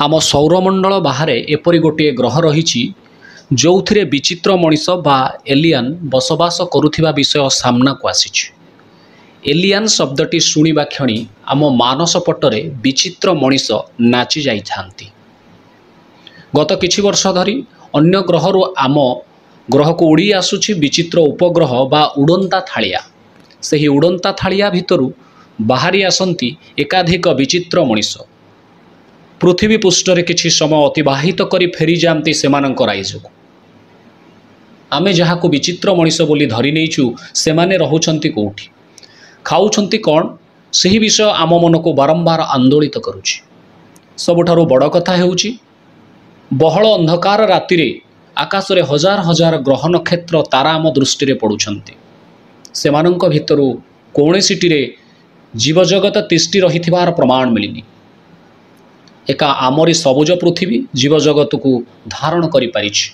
आम सौरमंडल बाहर एपरी गोटे ग्रह रही जो विचित्र मनीष बा एलियन बसवास करुथिबा विषय सामना को आसी। एलियन शब्दटी शुणिबा क्षणी आम मानस पटरे विचित्र मनीष नाची जाइथांती। गत किछि वर्ष धरी अन्य ग्रहरु आम ग्रह को उड़ी आसुछि विचित्र उपग्रह बा उड़ंता थालिया। सही उड़ंता थालिया भितरु बाहरी आसंती एकाधिक विचित्र मनीष। पृथ्वी पृष्ठरे किछि समय अतिबाहित करी फेरी जाती सेमानंक राइजको। आमे जहाको विचित्र मनीष बोली धरी नेइछु सेमाने रहुछंती कोठी, खाउछंती कौन, सही विषय आम मन को बारंबार आंदोलित करुछि। सबुठारु बड़ कथा हेउछि बहल अंधकार रातिरे आकाशरे हजार हजार ग्रह नक्षत्र तारा आम दृष्टि रे पड़ुछंती। सेमानंक भितरु कोणेसिटिरे जीवजगत तिष्टि रहिथिबार प्रमाण मिलिनी। एका आमरी सबुज पृथ्वी जीवजगत को धारण करि पारिछि।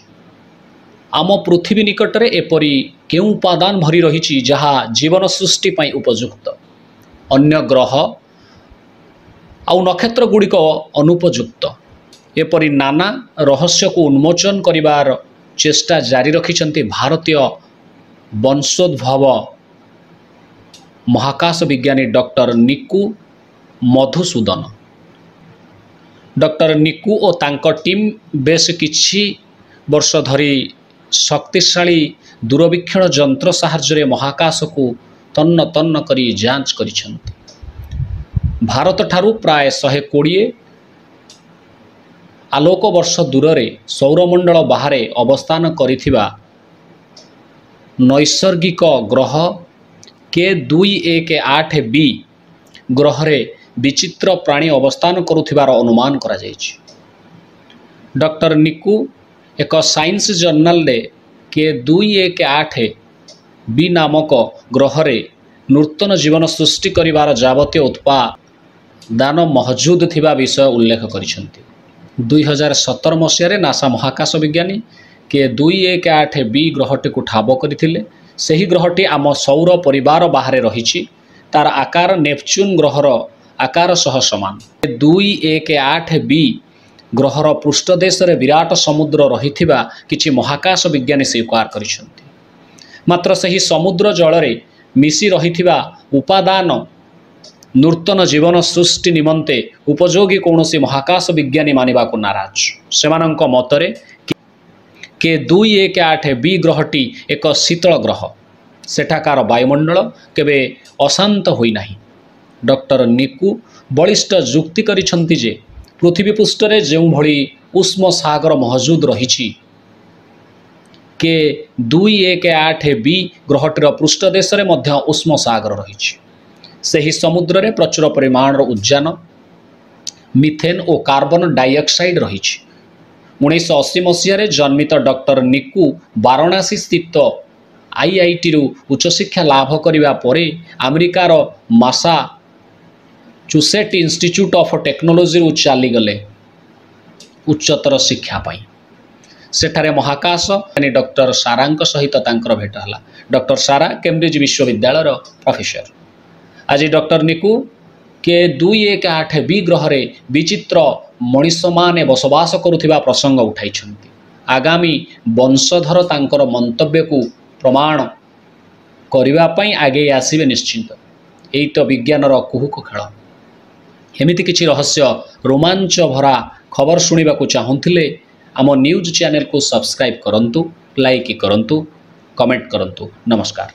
आम पृथ्वी निकटरे एपरी केउ उपादान भरी रही जहा जीवन सृष्टि पाई उपयुक्त, अन्य ग्रह आउ नक्षत्र गुड़िक अनुपयुक्त। एपरी नाना रहस्य को उन्मोचन करिवार चेष्टा जारी रखिछंती भारतीय वंशोद्भव महाकाश विज्ञानी डॉक्टर निकू मधुसूदन। डॉक्टर निकू और तांको टीम बेस किछि वर्ष धरी शक्तिशाली दूरवीक्षण जंत्र साहाय्य महाकाश को तन्न तन्न करी जांच करिछंती। भारत ठारू प्राय 120 आलोक वर्ष दूर सौरमंडल बाहर अवस्थान करिथिबा नैसर्गिक ग्रह K218b ग्रह रे विचित्र प्राणी अवस्थान करुथिबार अनुमान करा जायछि। डॉक्टर निकू एक साइंस जर्नल रे K218b नामक ग्रह रे नूतन जीवन सृष्टि करिवार जावतीय उत्पादन मौजूद थिबा विषय उल्लेख करिसेंती। 2017 मसीह रे नासा महाकाश विज्ञानी K218b ग्रहटी को ठाब करथिले। सही ग्रहटी आम सौर परिवार बाहर रही। तार आकार नेपच्यून ग्रहर आकार सह समान। 218b ग्रहर पृष्ठदेश रे विराट समुद्र रहिथिबा किछि महाकाश विज्ञानी स्वीकार करिसेंती। मात्र सही समुद्र जल रे मिसी रहिथिबा उपादान नूतन जीवन सृष्टि निमंते उपयोगी कौनसी महाकाश विज्ञानी मानिबा को नाराज। सेमानंक मतरे K218b ग्रहटी एक शीतल ग्रह। सेठाकार वायुमंडल केबे अशांत होई नाही। डॉक्टर निकू बलिष्ठ जुक्ति करिछंती जे पृथ्वी पृष्ठरे जेउ भली उष्म सागर मौजूद रही K218b ग्रहटीर पृष्ठदेश रे मध्य उष्म सागर रही। सही समुद्र रे प्रचुर परिमाण उद्यान मिथेन और कार्बन डाइऑक्साइड रही। 1980 मसीह जन्मित डॉक्टर निकू वाराणसी स्थित IIT रु उच्चशिक्षा लाभ करिबा परे अमेरिकार मासाचुसेट इंस्टीट्यूट ऑफ टेक्नोलॉजी रु चली गले उच्चतर शिक्षा पाई। सेठारे महाकाश यानी डॉक्टर सारांक सहित तांकर भेट हला। डॉक्टर सारा कैम्ब्रिज विश्वविद्यालय प्रोफेसर। आज डॉक्टर निकू K218b ग्रह रे विचित्र मनीष माने बसवास करुथिबा प्रसंग उठाइछंती। आगामी वंशधर तांकर मंतव्य को प्रमाण करिबा पई आगे आसीबे निश्चिंत। एई तो विज्ञानर कुहुक खेल। एमिति किछि रहस्य रोमांच भरा खबर शुणिबा को चाहुथिले आम न्यूज चैनल को सब्सक्राइब करंतु, लाइक करंतु, कमेंट करंतु। नमस्कार।